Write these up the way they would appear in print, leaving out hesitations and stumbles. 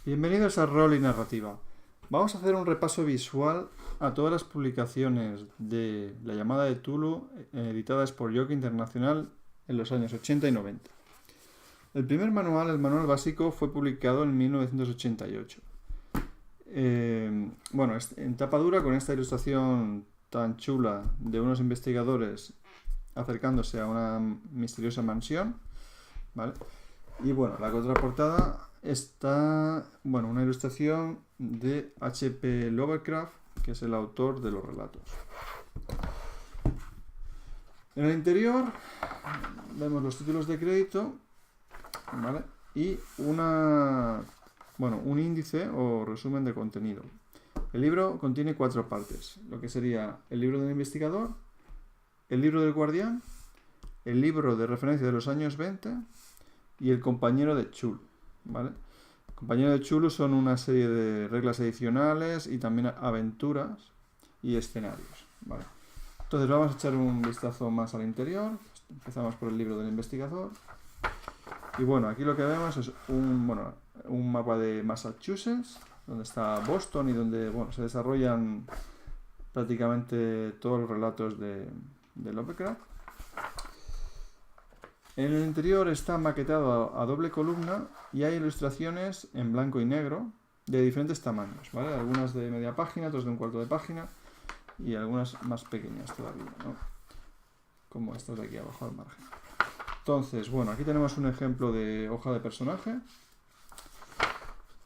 Bienvenidos a Rol y Narrativa. Vamos a hacer un repaso visual a todas las publicaciones de La llamada de Cthulhu editadas por Yoke Internacional en los años 80 y 90. El primer manual, el manual básico, fue publicado en 1988. En tapa dura, con esta ilustración tan chula de unos investigadores acercándose a una misteriosa mansión, ¿vale? Y bueno, la contraportada está, una ilustración de H.P. Lovecraft, que es el autor de los relatos. En el interior vemos los títulos de crédito, ¿vale? Y un índice o resumen de contenido. El libro contiene 4 partes, lo que sería el libro del investigador, el libro del guardián, el libro de referencia de los años 20 y el compañero de Cthulhu, ¿vale? El compañero de Cthulhu son una serie de reglas adicionales y también aventuras y escenarios, ¿vale? Entonces vamos a echar un vistazo más al interior. Empezamos por el libro del investigador. Y bueno, aquí lo que vemos es un mapa de Massachusetts, donde está Boston y donde se desarrollan prácticamente todos los relatos de Lovecraft. En el interior está maquetado a doble columna y hay ilustraciones en blanco y negro de diferentes tamaños, ¿vale? Algunas de media página, otras de un cuarto de página y algunas más pequeñas todavía, ¿no? Como estas de aquí abajo al margen. Entonces, aquí tenemos un ejemplo de hoja de personaje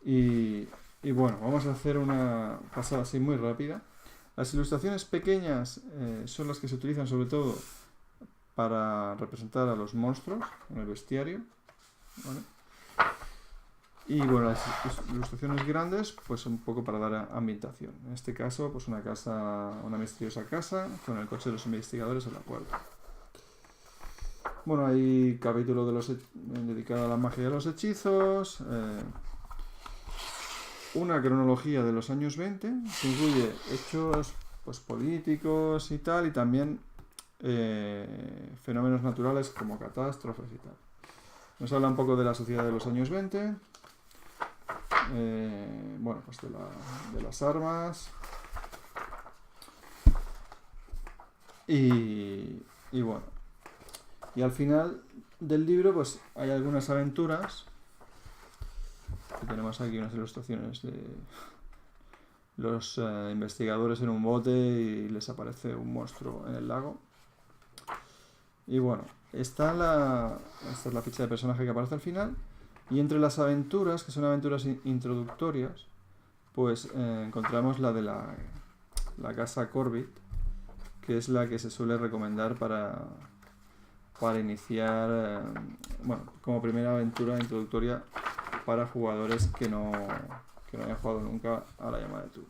y vamos a hacer una pasada así muy rápida. Las ilustraciones pequeñas son las que se utilizan sobre todo para representar a los monstruos en el bestiario, ¿vale? Y las ilustraciones grandes, pues un poco para dar ambientación. En este caso, pues una misteriosa casa con el coche de los investigadores en la puerta. Hay capítulo dedicado a la magia de los hechizos, una cronología de los años 20, que incluye hechos políticos y tal, y también fenómenos naturales como catástrofes y tal. Nos habla un poco de la sociedad de los años 20, de las armas y al final del libro pues hay algunas aventuras. Tenemos aquí unas ilustraciones de los investigadores en un bote y les aparece un monstruo en el lago. Y esta es la ficha de personaje que aparece al final. Y entre las aventuras, que son aventuras introductorias, pues encontramos la de la casa Corbett, que es la que se suele recomendar para iniciar, como primera aventura introductoria para jugadores que no hayan jugado nunca a la llamada de Cthulhu.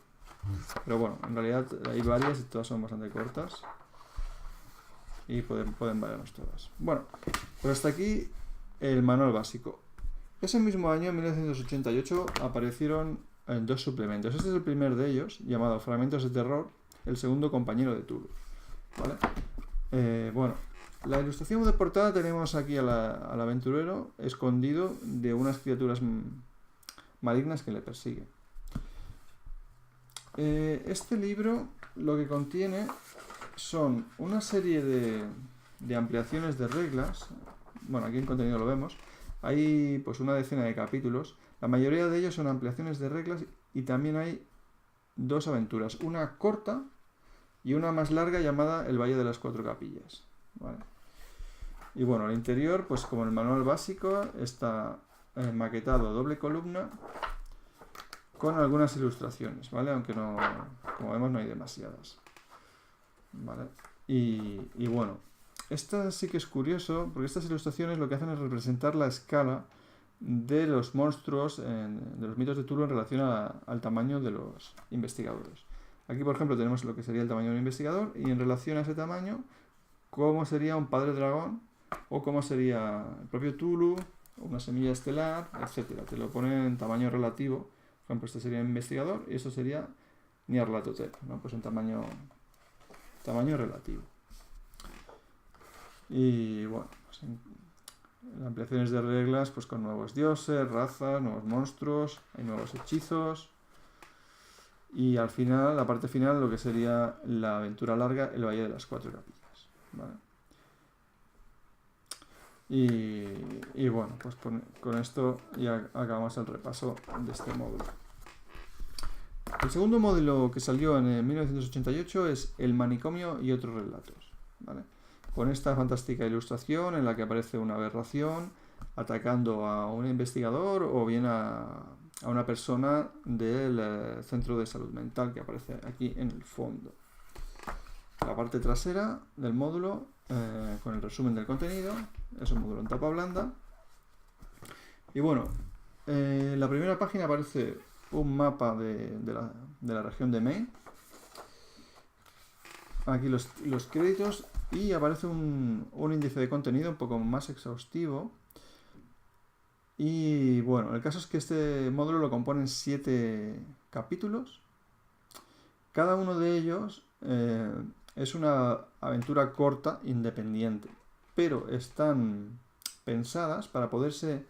Pero en realidad hay varias y todas son bastante cortas y pueden valernos todas. Pues hasta aquí el manual básico. Ese mismo año, en 1988, aparecieron 2 suplementos. Este es el primer de ellos, llamado Fragmentos de Terror, el segundo compañero de Cthulhu, ¿vale? La ilustración de portada tenemos aquí al aventurero escondido de unas criaturas malignas que le persiguen. Este libro lo que contiene son una serie de ampliaciones de reglas. Aquí en contenido lo vemos. Hay pues una decena de capítulos. La mayoría de ellos son ampliaciones de reglas y también hay 2 aventuras. Una corta y una más larga llamada El Valle de las 4 Capillas, ¿vale? Y al interior, pues como en el manual básico, está maquetado a doble columna con algunas ilustraciones, ¿vale? Aunque no, como vemos, no hay demasiadas, ¿vale? Esto sí que es curioso, porque estas ilustraciones lo que hacen es representar la escala de los monstruos de los mitos de Cthulhu en relación al tamaño de los investigadores. Aquí, por ejemplo, tenemos lo que sería el tamaño de un investigador y en relación a ese tamaño, cómo sería un padre dragón o cómo sería el propio Cthulhu, una semilla estelar, etcétera. Te lo ponen en tamaño relativo. Por ejemplo, este sería un investigador y eso sería Nyarlathotep, ¿no? Pues en tamaño relativo. Y ampliaciones de reglas pues con nuevos dioses, razas, nuevos monstruos, hay nuevos hechizos. Y al final, la parte final, lo que sería la aventura larga, el Valle de las Cuatro Capillas. ¿Vale? Y bueno, pues con esto ya acabamos el repaso de este módulo. El segundo módulo que salió en 1988 es El manicomio y otros relatos. ¿Vale? Con esta fantástica ilustración en la que aparece una aberración atacando a un investigador o bien a una persona del centro de salud mental que aparece aquí en el fondo. La parte trasera del módulo con el resumen del contenido es un módulo en tapa blanda. Y bueno, en la primera página aparece un mapa de la región de Maine. Aquí los créditos y aparece un índice de contenido un poco más exhaustivo. Y bueno, el caso es que este módulo lo componen 7 capítulos. Cada uno de ellos es una aventura corta, independiente, pero están pensadas para poderse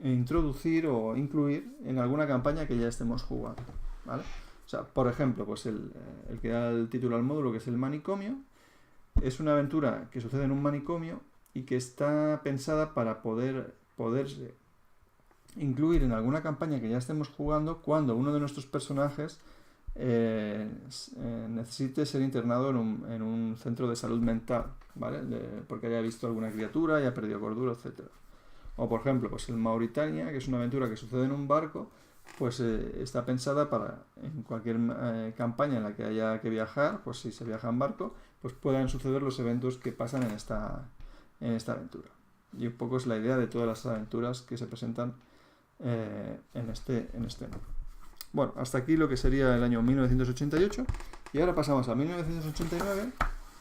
introducir o incluir en alguna campaña que ya estemos jugando, ¿vale? O sea, por ejemplo, pues el que da el título al módulo, que es el manicomio, es una aventura que sucede en un manicomio y que está pensada para poderse incluir en alguna campaña que ya estemos jugando cuando uno de nuestros personajes necesite ser internado en un centro de salud mental, ¿vale? Porque haya visto alguna criatura, haya perdido cordura, etc. O por ejemplo, pues el Mauritania, que es una aventura que sucede en un barco, pues está pensada para en cualquier campaña en la que haya que viajar, pues si se viaja en barco, pues puedan suceder los eventos que pasan en esta aventura. Y un poco es la idea de todas las aventuras que se presentan en este número. Bueno, hasta aquí lo que sería el año 1988 y ahora pasamos a 1989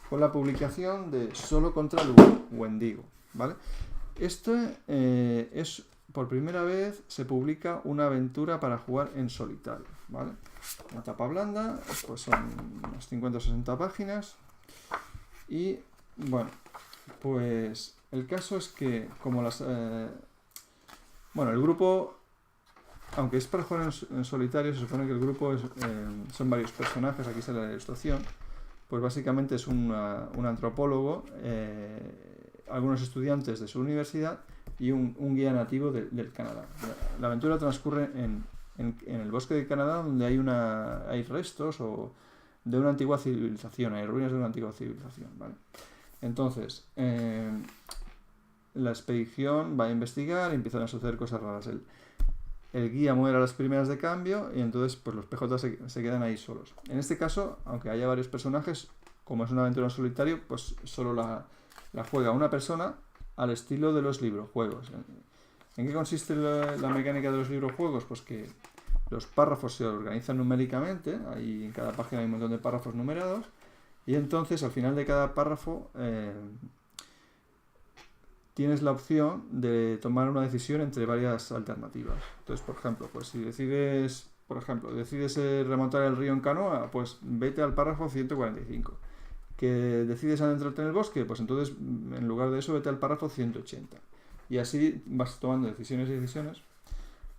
con la publicación de Solo contra el Wendigo, ¿vale? Esto es por primera vez se publica una aventura para jugar en solitario, ¿vale? Una tapa blanda, pues son unas 50 o 60 páginas y bueno, pues el caso es que como el grupo, aunque es para jugar en solitario, se supone que el grupo son varios personajes, aquí sale la ilustración, pues básicamente es un antropólogo, algunos estudiantes de su universidad y un guía nativo del Canadá. La aventura transcurre en el bosque de Canadá, donde hay restos de una antigua civilización, hay ruinas de una antigua civilización, ¿vale? Entonces, la expedición va a investigar y empiezan a suceder cosas raras. El guía muere a las primeras de cambio y entonces pues los PJ se quedan ahí solos. En este caso, aunque haya varios personajes, como es una aventura en solitario, pues solo la juega una persona al estilo de los librojuegos. ¿En qué consiste la mecánica de los librojuegos? Pues que los párrafos se organizan numéricamente, ahí en cada página hay un montón de párrafos numerados, y entonces al final de cada párrafo tienes la opción de tomar una decisión entre varias alternativas. Entonces, por ejemplo, pues si decides remontar el río en canoa, pues vete al párrafo 145. Que decides adentrarte en el bosque, pues entonces en lugar de eso vete al párrafo 180. Y así vas tomando decisiones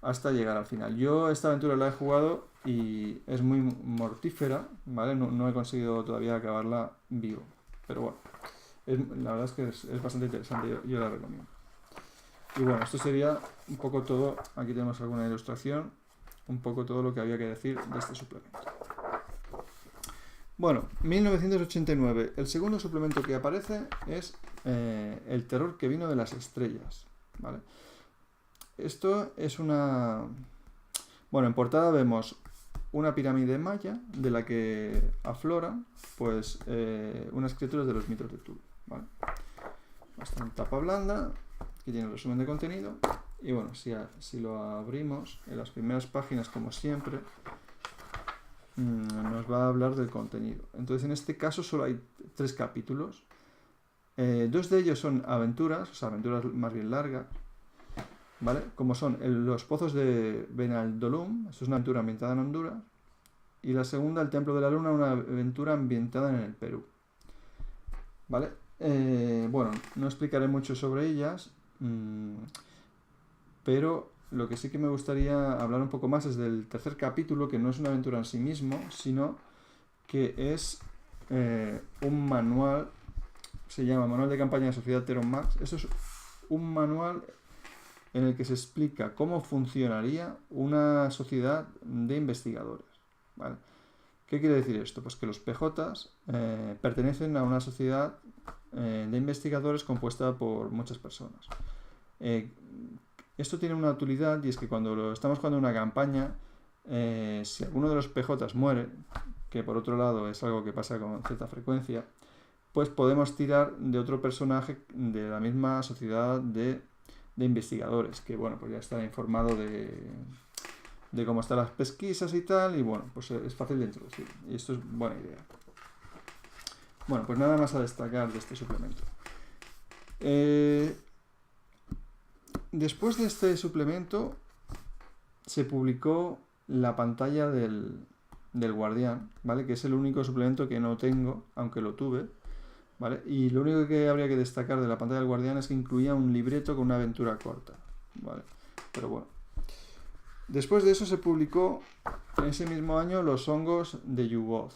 hasta llegar al final. Yo esta aventura la he jugado y es muy mortífera, ¿vale? No he conseguido todavía acabarla vivo. Pero bueno, la verdad es que es bastante interesante, yo la recomiendo. Y bueno, esto sería un poco todo. Aquí tenemos alguna ilustración, un poco todo lo que había que decir de este suplemento. Bueno, 1989. El segundo suplemento que aparece es El terror que vino de las estrellas, ¿vale? Esto es una... Bueno, en portada vemos una pirámide maya de la que afloran pues unas criaturas de los mitos de Cthulhu, ¿vale? Está en tapa blanda, aquí tiene el resumen de contenido y bueno, si lo abrimos en las primeras páginas, como siempre, nos va a hablar del contenido. Entonces en este caso solo hay 3 capítulos, 2 de ellos son aventuras, o sea, aventuras más bien largas, ¿vale? Como son los pozos de Benaldolum, eso es una aventura ambientada en Honduras, y la segunda, el templo de la luna, una aventura ambientada en el Perú, ¿vale? Bueno, no explicaré mucho sobre ellas, Pero lo que sí que me gustaría hablar un poco más es del tercer capítulo, que no es una aventura en sí mismo, sino que es un manual, se llama Manual de Campaña de Sociedad Teron Max. Eso es un manual en el que se explica cómo funcionaría una sociedad de investigadores, ¿vale? ¿Qué quiere decir esto? Pues que los PJs pertenecen a una sociedad de investigadores compuesta por muchas personas. Esto tiene una utilidad, y es que cuando estamos jugando una campaña, si alguno de los PJs muere, que por otro lado es algo que pasa con cierta frecuencia, pues podemos tirar de otro personaje de la misma sociedad de investigadores, que bueno, pues ya está informado de cómo están las pesquisas y tal, y bueno, pues es fácil de introducir, y esto es buena idea. Bueno, pues nada más a destacar de este suplemento. Después de este suplemento se publicó la pantalla del Guardián, ¿vale? Que es el único suplemento que no tengo, aunque lo tuve, ¿vale? Y lo único que habría que destacar de la pantalla del Guardián es que incluía un libreto con una aventura corta, ¿vale? Pero bueno. Después de eso se publicó en ese mismo año Los hongos de Yugoth.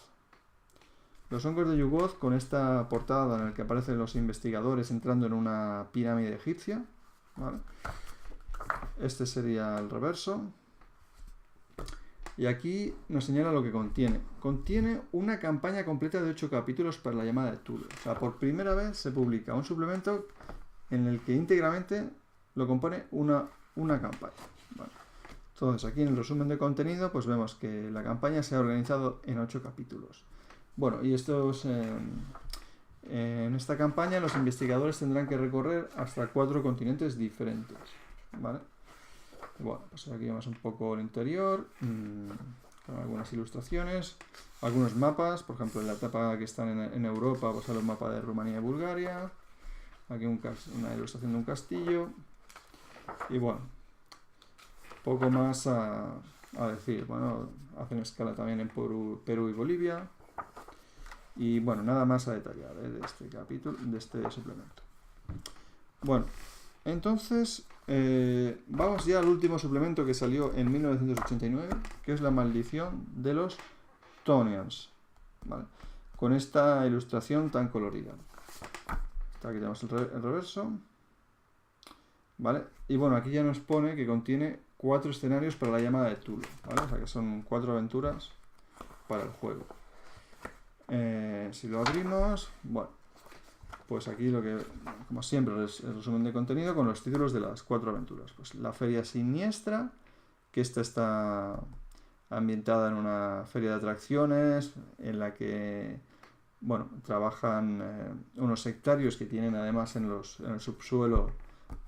Los hongos de Yugoth, con esta portada en la que aparecen los investigadores entrando en una pirámide egipcia, ¿vale? Este sería el reverso. Y aquí nos señala lo que contiene. Contiene una campaña completa de 8 capítulos para la llamada de Tulu. O sea, por primera vez se publica un suplemento en el que íntegramente lo compone una campaña. Vale. Entonces, aquí en el resumen de contenido, pues vemos que la campaña se ha organizado en 8 capítulos. Bueno, y estos... en esta campaña los investigadores tendrán que recorrer hasta 4 continentes diferentes, ¿vale? Bueno, pues aquí vemos un poco el interior, con algunas ilustraciones, algunos mapas, por ejemplo en la etapa que están en Europa, pues sale un mapa de Rumanía y Bulgaria, aquí una ilustración de un castillo, y bueno, poco más a decir. Bueno, hacen escala también en Perú y Bolivia. Y bueno, nada más a detallar de este capítulo, de este suplemento. Bueno, entonces vamos ya al último suplemento que salió en 1989, que es La maldición de los Tonians, ¿vale? Con esta ilustración tan colorida. Aquí tenemos el reverso, ¿vale? Y bueno, aquí ya nos pone que contiene 4 escenarios para la llamada de Tulu, ¿vale? O sea que son 4 aventuras para el juego. Si lo abrimos, bueno, pues aquí lo que, como siempre, es el resumen de contenido con los títulos de las 4 aventuras. Pues la Feria Siniestra, que esta está ambientada en una feria de atracciones en la que, bueno, trabajan unos sectarios que tienen además en el subsuelo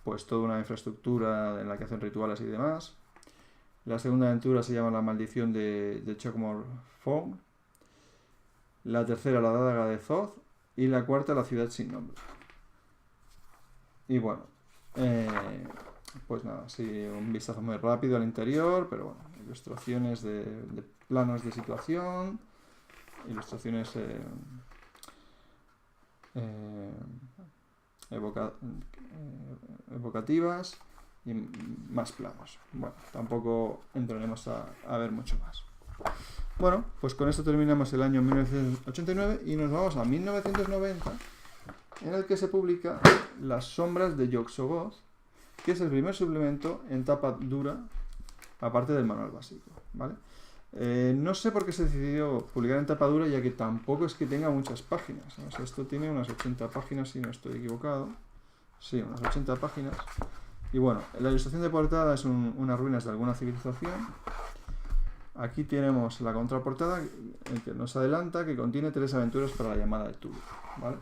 pues toda una infraestructura en la que hacen rituales y demás. La segunda aventura se llama La maldición de Chocmore Foam. La tercera, La daga de Thoth. Y la cuarta, La ciudad sin nombre. Y bueno, pues nada, sí, un vistazo muy rápido al interior, pero bueno, ilustraciones de planos de situación, ilustraciones evocativas y más planos. Bueno, tampoco entraremos a ver mucho más. Bueno, pues con esto terminamos el año 1989 y nos vamos a 1990, en el que se publica Las sombras de Yog-Sothoth, que es el primer suplemento en tapa dura, aparte del manual básico, ¿vale? No sé por qué se decidió publicar en tapa dura, ya que tampoco es que tenga muchas páginas, ¿no? O sea, esto tiene unas 80 páginas, si no estoy equivocado. Sí, unas 80 páginas. Y bueno, la ilustración de portada es unas ruinas de alguna civilización. Aquí tenemos la contraportada que nos adelanta que contiene 3 aventuras para la llamada de Tulu, ¿vale?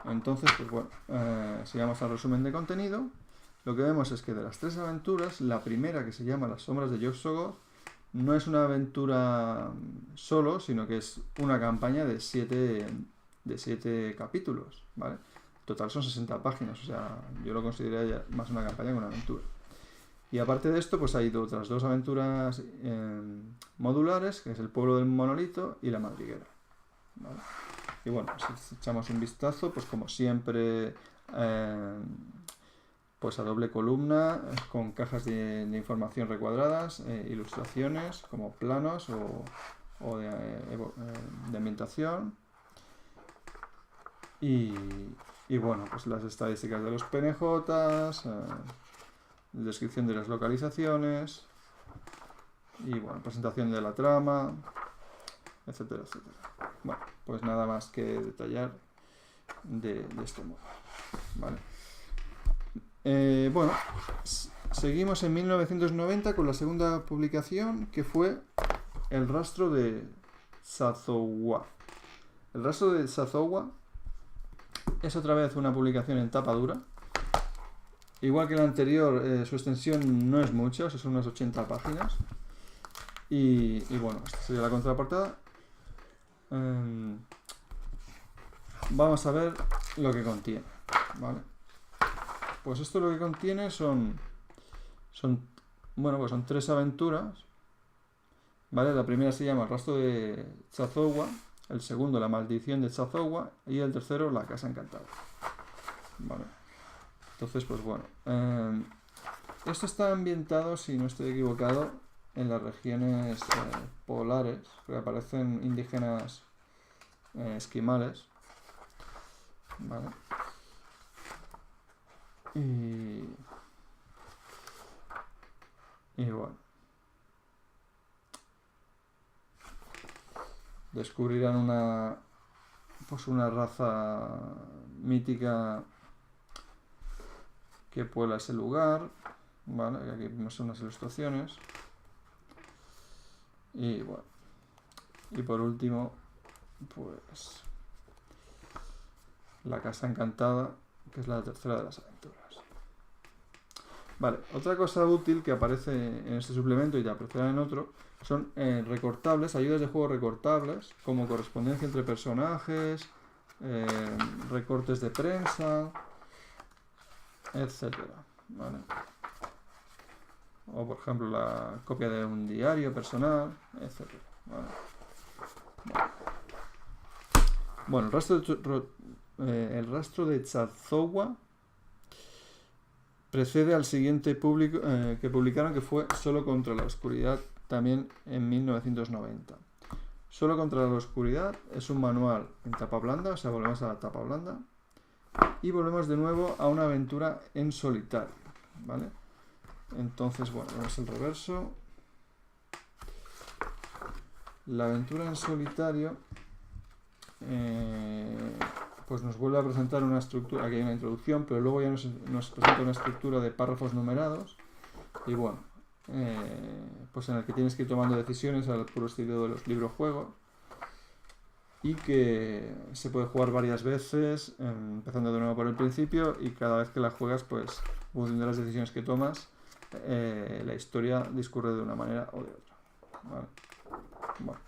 Entonces, pues bueno, sigamos al resumen de contenido. Lo que vemos es que de las 3 aventuras, la primera, que se llama Las sombras de Yog-Sothoth, no es una aventura solo, sino que es una campaña de 7 capítulos, ¿vale? En total son 60 páginas, o sea, yo lo consideraría más una campaña que una aventura. Y aparte de esto, pues hay otras 2 aventuras modulares, que es El pueblo del monolito y La madriguera, ¿vale? Y bueno, si echamos un vistazo, pues como siempre pues a doble columna, con cajas de información recuadradas, ilustraciones como planos o de ambientación. Y bueno, pues las estadísticas de los PNJs, descripción de las localizaciones y bueno, presentación de la trama, etcétera, etcétera. Bueno, pues nada más que detallar de este modo, ¿vale? Bueno, seguimos en 1990 con la segunda publicación, que fue El rastro de Sazowa. El rastro de Sazowa es otra vez una publicación en tapa dura. Igual que la anterior, su extensión no es mucha, son unas 80 páginas. Y bueno, esta sería la contraportada. Vamos a ver lo que contiene, ¿vale? Pues esto lo que contiene son 3 aventuras, ¿vale? La primera se llama El rastro de Sazowa, el segundo La maldición de Sazowa y el tercero La casa encantada, ¿vale? Entonces, pues bueno, esto está ambientado, si no estoy equivocado, en las regiones polares, que aparecen indígenas esquimales, ¿vale? Y bueno, descubrirán una raza mítica que puebla ese lugar, ¿vale? Aquí vemos unas ilustraciones. Y bueno, y por último, pues La casa encantada, que es la tercera de las aventuras. Vale, otra cosa útil que aparece en este suplemento y te aparecerá en otro son recortables, ayudas de juego recortables, como correspondencia entre personajes, recortes de prensa, etcétera, ¿vale? O por ejemplo la copia de un diario personal, etcétera, ¿vale? Bueno, el rastro de Sazowa precede al siguiente que publicaron, que fue Solo contra la oscuridad, también en 1990. Solo contra la oscuridad es un manual en tapa blanda, o sea, volvemos a la tapa blanda y volvemos de nuevo a una aventura en solitario, ¿vale? Entonces, bueno, vemos el reverso. La aventura en solitario pues nos vuelve a presentar una estructura. Aquí hay una introducción, pero luego ya nos presenta una estructura de párrafos numerados y bueno, pues en el que tienes que ir tomando decisiones al puro estilo de los libros juegos y que se puede jugar varias veces, empezando de nuevo por el principio, y cada vez que la juegas, pues en función de las decisiones que tomas, la historia discurre de una manera o de otra, ¿vale? Bueno,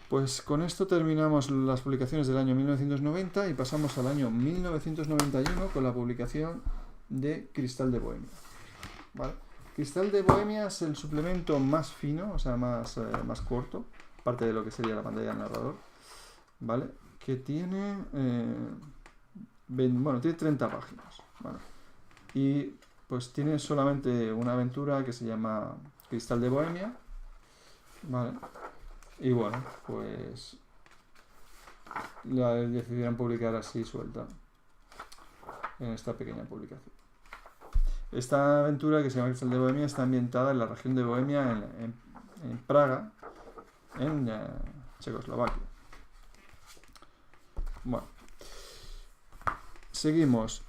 pues con esto terminamos las publicaciones del año 1990 y pasamos al año 1991 con la publicación de Cristal de Bohemia, ¿vale? Cristal de Bohemia es el suplemento más fino, o sea, más corto, parte de lo que sería la pantalla del narrador, ¿vale? Que tiene, tiene 30 páginas, ¿vale? Y pues tiene solamente una aventura que se llama Cristal de Bohemia, ¿vale? Y bueno, pues la decidieron publicar así suelta en esta pequeña publicación. Esta aventura, que se llama Cristal de Bohemia, está ambientada en la región de Bohemia, en Praga, en Checoslovaquia. Bueno, seguimos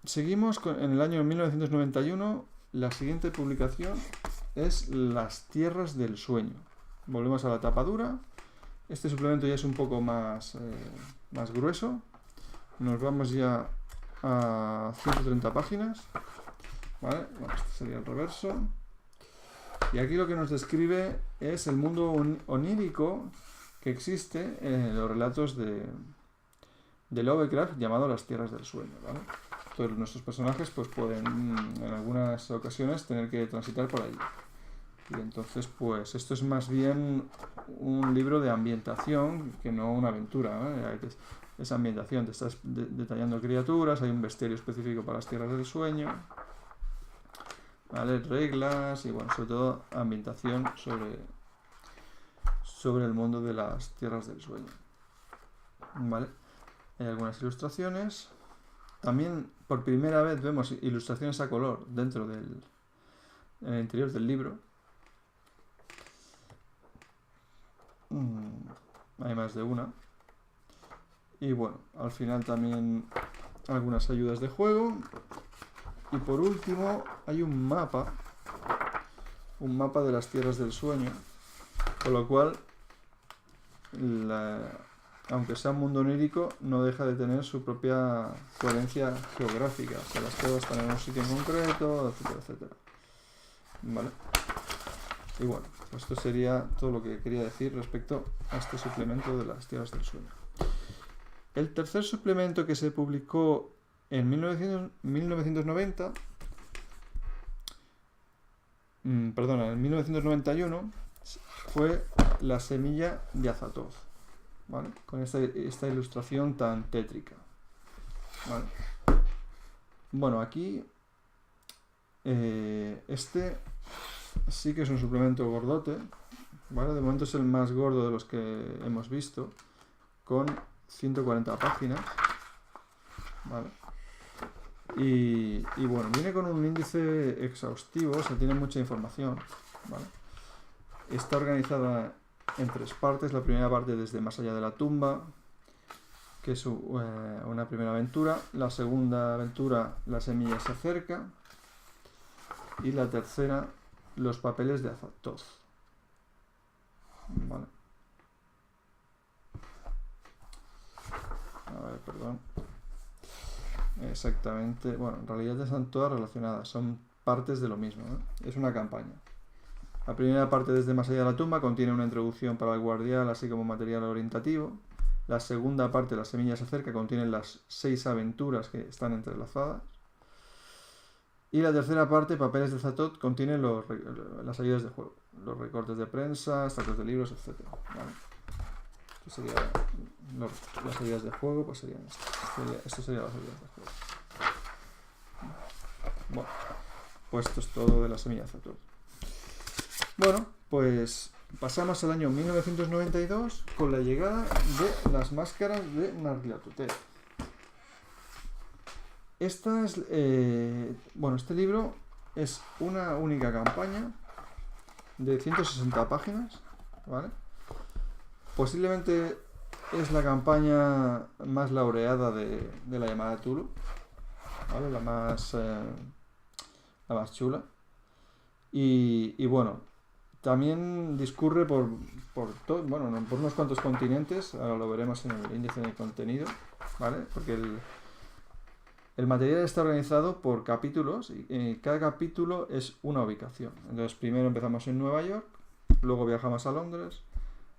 en el año 1991. La siguiente publicación es Las tierras del sueño. Volvemos a la tapa dura. Este suplemento ya es un poco más grueso. Nos vamos ya a 130 páginas, ¿vale? Bueno, este sería el reverso. Y aquí lo que nos describe es el mundo onírico que existe en los relatos de Lovecraft, llamado Las tierras del sueño, ¿vale? Todos nuestros personajes pues pueden en algunas ocasiones tener que transitar por allí. Y entonces, pues esto es más bien un libro de ambientación que no una aventura, ¿eh? esa ambientación, te estás detallando criaturas, hay un bestiario específico para las tierras del sueño, ¿vale? Reglas y bueno, sobre todo ambientación sobre el mundo de las tierras del sueño, ¿vale? Hay algunas ilustraciones. También por primera vez vemos ilustraciones a color dentro en el interior del libro. Hay más de una. Y bueno, al final también algunas ayudas de juego. Y por último hay un mapa de las tierras del sueño, con lo cual, aunque sea un mundo onírico, no deja de tener su propia coherencia geográfica. O sea, las tierras están en un sitio en concreto, etcétera, etcétera. ¿Vale? Y bueno, esto sería todo lo que quería decir respecto a este suplemento de las tierras del sueño. El tercer suplemento que se publicó en 1990, en 1991, fue La semilla de Azathoth, ¿vale? Con esta ilustración tan tétrica, ¿vale? Bueno, aquí este sí que es un suplemento gordote, ¿vale? De momento es el más gordo de los que hemos visto, con 140 páginas, ¿vale? Y bueno, viene con un índice exhaustivo, o sea, tiene mucha información, ¿vale? Está organizada en 3 partes. La primera parte desde Más allá de la tumba, que es una primera aventura. La segunda aventura, La semilla se acerca. Y la tercera, Los papeles de Azathoth, ¿vale? A ver, perdón. Exactamente, bueno, en realidad están todas relacionadas, son partes de lo mismo, ¿no? Es una campaña. La primera parte, desde Más allá de la tumba, contiene una introducción para el guardián, así como material orientativo. La segunda parte, La semilla se acerca, contiene las 6 aventuras que están entrelazadas. Y la tercera parte, Papeles de Azathoth, contiene las ayudas de juego, los recortes de prensa, extractos de libros, etc. ¿Vale? Esto sería las ayudas de juego, pues serían esto serían las ayudas de juego. Bueno, pues esto es todo de La semilla de Azathoth. Bueno, pues pasamos al año 1992 con la llegada de las máscaras de Nyarlathotep. Esta es, este libro es una única campaña de 160 páginas, ¿vale? Posiblemente es la campaña más laureada de la llamada de Cthulhu, ¿vale? La más chula. Y bueno, también discurre por unos cuantos continentes. Ahora lo veremos en el índice de contenido, ¿vale? Porque el material está organizado por capítulos y cada capítulo es una ubicación. Entonces primero empezamos en Nueva York, luego viajamos a Londres,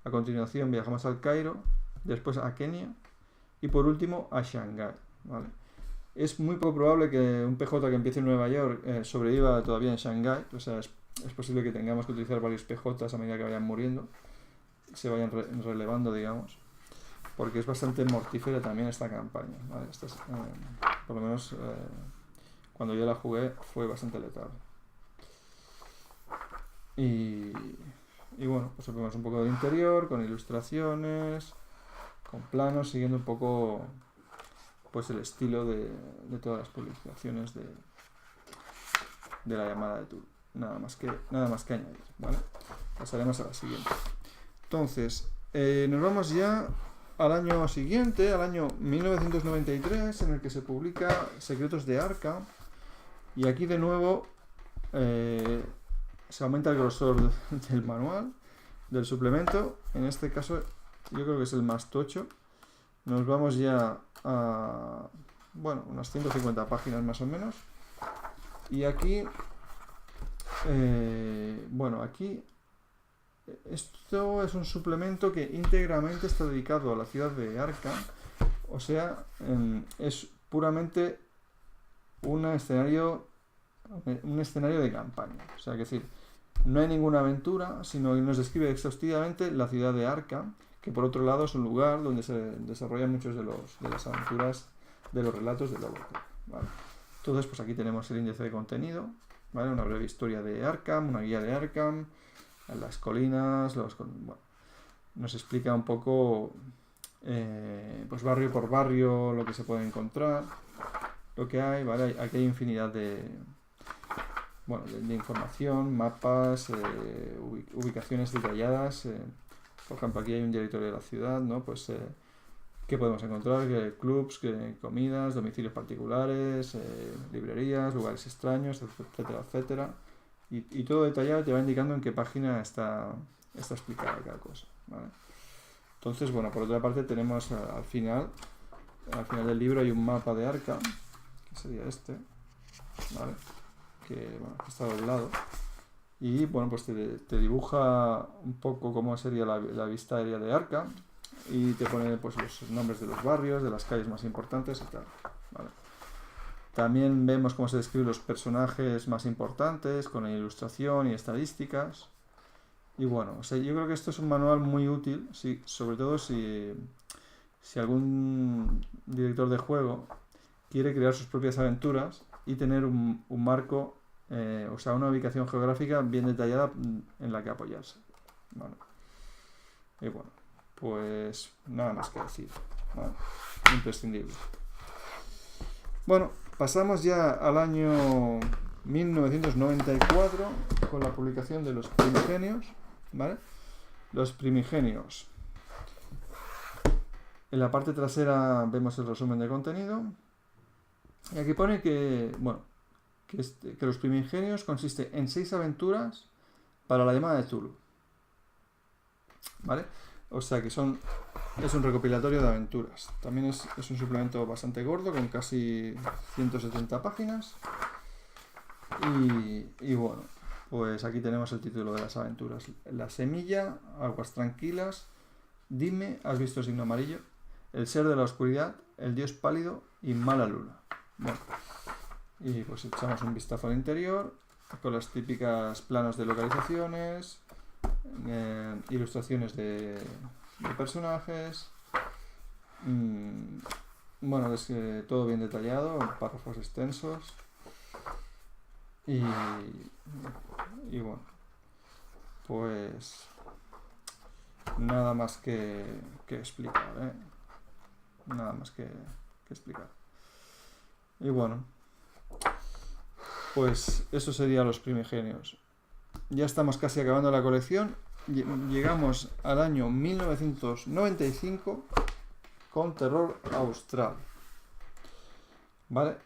a continuación viajamos al Cairo, después a Kenia y por último a Shanghái, ¿vale? Es muy poco probable que un PJ que empiece en Nueva York sobreviva todavía en Shanghái. O sea, es posible que tengamos que utilizar varios PJs a medida que vayan muriendo, se vayan relevando, digamos, porque es bastante mortífera también esta campaña, ¿vale? Por lo menos cuando yo la jugué fue bastante letal. Y bueno, pues vemos un poco del interior, con ilustraciones, con planos, siguiendo un poco pues el estilo de todas las publicaciones de la llamada de Cthulhu. Nada más que añadir, ¿vale? Pasaremos a la siguiente. Entonces, nos vamos ya al año siguiente, al año 1993, en el que se publica Secretos de Arkham. Y aquí de nuevo se aumenta el grosor del manual, del suplemento. En este caso yo creo que es el más tocho. Nos vamos ya a unas 150 páginas más o menos. Y aquí aquí esto es un suplemento que íntegramente está dedicado a la ciudad de Arkham. O sea, es puramente un escenario de campaña. O sea, que decir, no hay ninguna aventura, sino que nos describe exhaustivamente la ciudad de Arkham, que por otro lado es un lugar donde se desarrollan muchos de las aventuras de los relatos de Lovecraft, ¿vale? Entonces, pues aquí tenemos el índice de contenido, ¿vale? Una breve historia de Arkham, una guía de Arkham, las colinas, bueno, nos explica un poco, pues barrio por barrio, lo que se puede encontrar, lo que hay, ¿vale? Aquí hay infinidad de información, mapas, ubicaciones detalladas. Por ejemplo, aquí hay un directorio de la ciudad, ¿no? Pues, ¿qué podemos encontrar? Clubs, comidas, domicilios particulares, librerías, lugares extraños, etcétera, etcétera. Y todo detallado te va indicando en qué página está explicada cada cosa, ¿vale? Entonces, bueno, por otra parte tenemos al final del libro hay un mapa de Arkham, que sería este, ¿vale? Que está doblado. Y bueno, pues te dibuja un poco cómo sería la vista aérea de Arkham y te pone pues los nombres de los barrios, de las calles más importantes y tal, ¿vale? También vemos cómo se describen los personajes más importantes con ilustración y estadísticas. Y bueno, o sea, yo creo que esto es un manual muy útil, sobre todo si algún director de juego quiere crear sus propias aventuras y tener un marco, o sea, una ubicación geográfica bien detallada en la que apoyarse, ¿vale? Y bueno, pues nada más que decir, ¿vale? Imprescindible. Bueno, pasamos ya al año 1994 con la publicación de Los Primigenios, ¿vale? Los Primigenios. En la parte trasera vemos el resumen de contenido. Y aquí pone que, bueno, que Los Primigenios consiste en 6 aventuras para la llamada de Cthulhu, ¿vale? O sea que es un recopilatorio de aventuras. También es un suplemento bastante gordo, con casi 170 páginas. Y bueno, pues aquí tenemos el título de las aventuras. La semilla, aguas tranquilas, dime, ¿has visto el signo amarillo? El ser de la oscuridad, el dios pálido y mala luna. Bueno, y pues echamos un vistazo al interior, con las típicas planos de localizaciones, ilustraciones de personajes. Bueno, es todo bien detallado, párrafos extensos. Y bueno, pues nada más que explicar, ¿eh? Nada más que explicar. Y bueno, pues eso sería Los Primigenios. Ya estamos casi acabando la colección. Llegamos al año 1995 con Terror Austral, ¿vale?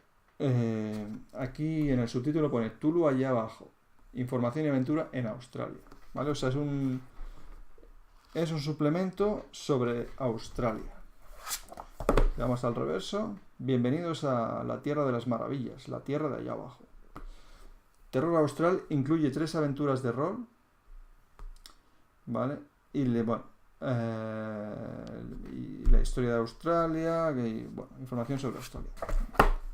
Aquí en el subtítulo pone Cthulhu allá abajo, información y aventura en Australia, ¿vale? O sea, es un suplemento sobre Australia. Vamos al reverso. Bienvenidos a la Tierra de las Maravillas, la Tierra de allá abajo. Terror Austral incluye 3 aventuras de rol, ¿vale? Y la historia de Australia, y bueno, información sobre Australia.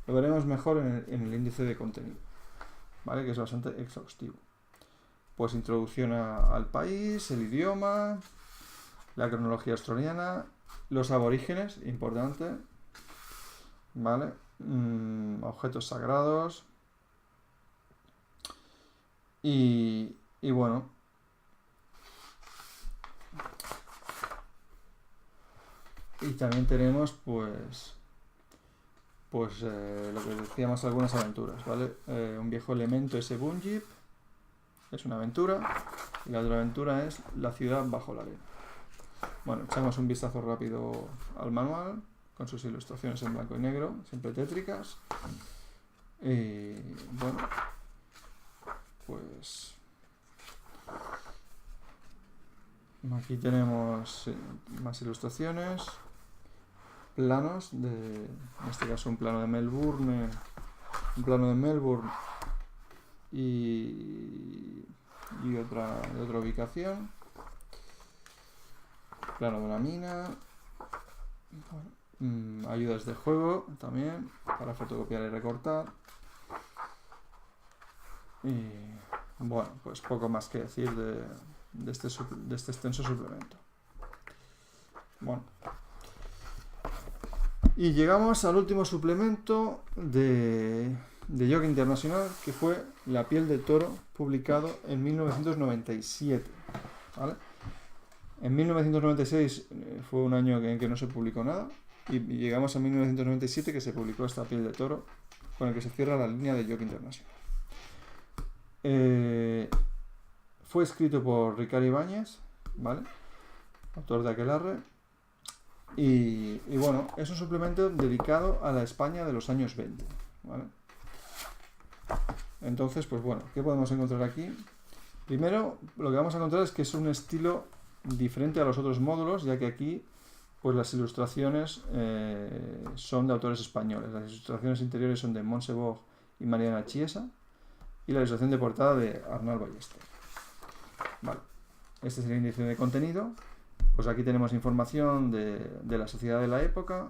Lo veremos mejor en el índice de contenido, ¿vale? Que es bastante exhaustivo. Pues introducción al país, el idioma, la cronología australiana, los aborígenes, importante, ¿vale? Objetos sagrados. Y bueno, y también tenemos pues lo que decíamos, algunas aventuras, ¿vale? Un viejo elemento es Bunjip, es una aventura, y la otra aventura es La ciudad bajo la arena. Bueno, echamos un vistazo rápido al manual con sus ilustraciones en blanco y negro, siempre tétricas. Y bueno, pues aquí tenemos más ilustraciones, planos en este caso un plano de Melbourne, y otra ubicación, plano de una mina, ayudas de juego también para fotocopiar y recortar. Y bueno, pues poco más que decir de este extenso suplemento. Bueno. Y llegamos al último suplemento de Yoga Internacional, que fue La piel de toro, publicado en 1997. ¿Vale? En 1996 fue un año en que no se publicó nada, y llegamos a 1997, que se publicó esta piel de toro, con el que se cierra la línea de Yoga Internacional. Fue escrito por Ricard Ibáñez, ¿vale? Autor de Aquelarre. Y bueno, es un suplemento dedicado a la España de los años 20, ¿vale? Entonces, pues bueno, ¿qué podemos encontrar aquí? Primero, lo que vamos a encontrar es que es un estilo diferente a los otros módulos, ya que aquí pues las ilustraciones son de autores españoles. Las ilustraciones interiores son de Montse Bosch y Mariana Chiesa, y la ilustración de portada de Arnal Ballester. Vale. Este es el índice de contenido. Pues aquí tenemos información de la sociedad de la época,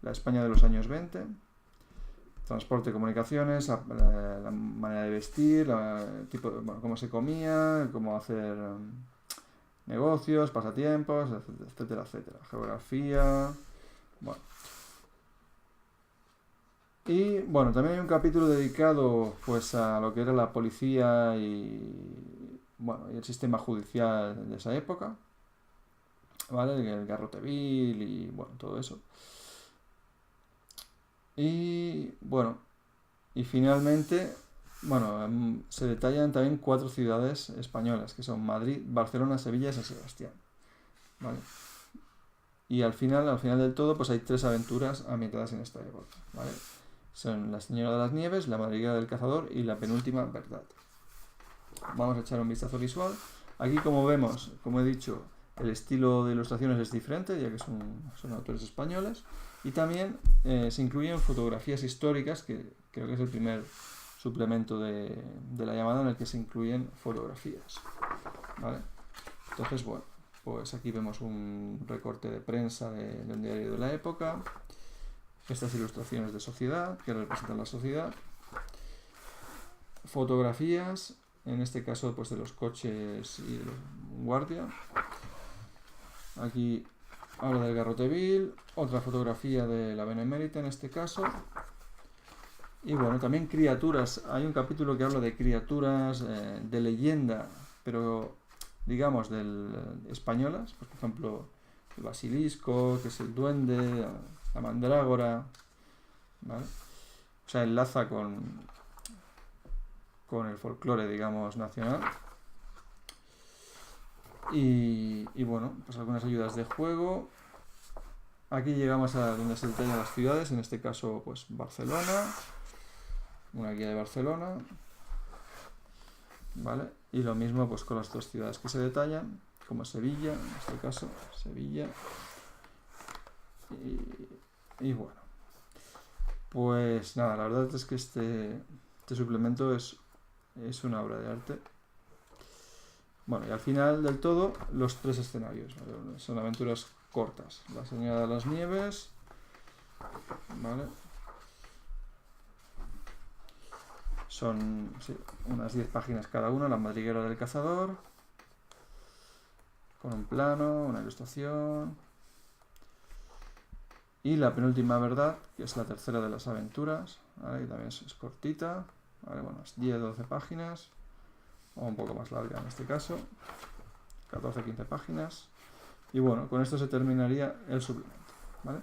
la España de los años 20, transporte, comunicaciones, la manera de vestir, bueno, cómo se comía, cómo hacer negocios, pasatiempos, etcétera, etcétera. Geografía. Bueno. Y bueno, también hay un capítulo dedicado pues a lo que era la policía y el sistema judicial de esa época, ¿vale? El garrote vil y bueno, todo eso. Y bueno, y finalmente, bueno, se detallan también 4 ciudades españolas, que son Madrid, Barcelona, Sevilla y San Sebastián, ¿vale? Y al final del todo, pues hay 3 aventuras ambientadas en esta época, ¿vale? Son La Señora de las Nieves, La Madriguera del Cazador y La Penúltima Verdad. Vamos a echar un vistazo visual. Aquí, como vemos, como he dicho, el estilo de ilustraciones es diferente, ya que son autores españoles. Y también se incluyen fotografías históricas, que creo que es el primer suplemento de la llamada en el que se incluyen fotografías, ¿vale? Entonces, bueno, pues aquí vemos un recorte de prensa de un diario de la época. Estas ilustraciones de sociedad, que representan la sociedad. Fotografías, en este caso pues de los coches y de los guardia. Aquí habla del garrote vil, otra fotografía de la Benemérita en este caso. Y bueno, también criaturas. Hay un capítulo que habla de criaturas de leyenda, pero digamos españolas. Pues, por ejemplo, el basilisco, que es el duende, la mandrágora, ¿vale? O sea, enlaza con el folclore, digamos, nacional. Y bueno, pues algunas ayudas de juego. Aquí llegamos a donde se detallan las ciudades, en este caso pues Barcelona, una guía de Barcelona, ¿vale? Y lo mismo pues con las 2 ciudades que se detallan, como Sevilla, en este caso, Sevilla. Y bueno, pues nada, la verdad es que este suplemento es una obra de arte. Bueno, y al final del todo, los 3 escenarios, ¿vale? Son aventuras cortas. La Señora de las Nieves, ¿vale? Son unas 10 páginas cada una. La Madriguera del Cazador, con un plano, una ilustración. Y La Penúltima Verdad, que es la tercera de las aventuras, ¿vale? Y también es cortita, ¿vale? Bueno, 10-12 páginas, o un poco más larga en este caso, 14-15 páginas. Y bueno, con esto se terminaría el suplemento, ¿vale?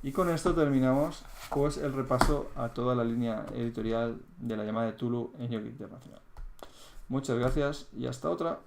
Y con esto terminamos pues el repaso a toda la línea editorial de la llamada de Tulu en Yoga Internacional. Muchas gracias y hasta otra.